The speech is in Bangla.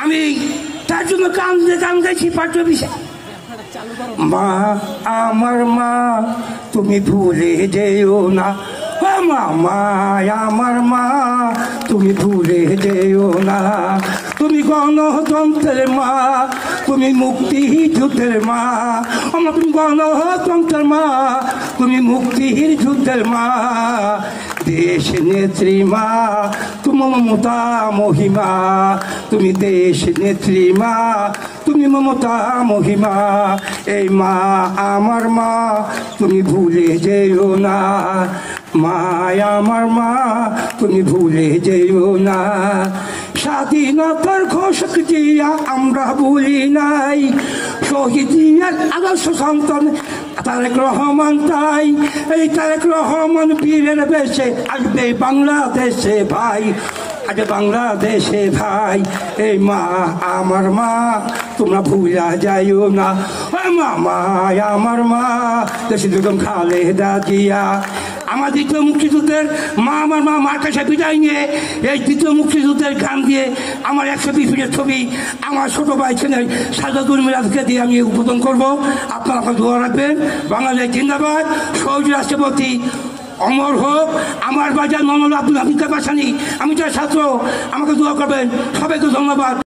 আমি তার জন্য গান গাইছি পাঠ্য বিষয়। মা আমার মা তুমি ভুলে যেও না, মা আমার মা তুমি ভুলে যেও না। তুমি গণতন্ত্রের মা, তুমি মুক্তির যুদ্ধের মা, তুমি গণতন্ত্রের মা, তুমি মুক্তির যুদ্ধের মা। দেশ নেত্রী মা তুমি মমতা মহিমা, তুমি দেশ নেত্রী মা তুমি মমতা মহিমা। এই মা আমার মা তুমি ভুলে যেও না, মা আমার মা তুমি ভুলে যেও না। স্বাধীনতার ঘোষক জিয়া আমরা ভুলি নাই, শহীদ জিয়ার আদর্শ সন্তান তারেক রহমান। তাই এই তারেক রহমান বীরের বেশে আসবে বাংলাদেশে ভাই, আজ বাংলাদেশে ভাই। এই মা আমার মা তোমরা ভুলা যাইও না, মা আমার মা দেশে বেগম খালেদা জিয়া। আমার দ্বিতীয় মুক্তিযুদ্ধের মা আমার মা মার কাছে বিদায় নিয়ে এই দ্বিতীয় মুক্তিযুদ্ধের গান দিয়ে আমার 120 ফিটের ছবি আমার ছোট ভাই ছেলে সাজাদুল মিরাজকে দিয়ে আমি উদ্বোধন করবো। আপনারা আপনার দোয়া রাখবেন। বাংলাদেশ জিন্দাবাদ, শহীদ রাষ্ট্রপতি অমর হোক। আমার বাজার মোহাম্মদ আব্দুল হামিদ কাপাসানি, আমি তার ছাত্র, আমাকে দোয়া করবেন। সবাইকে ধন্যবাদ।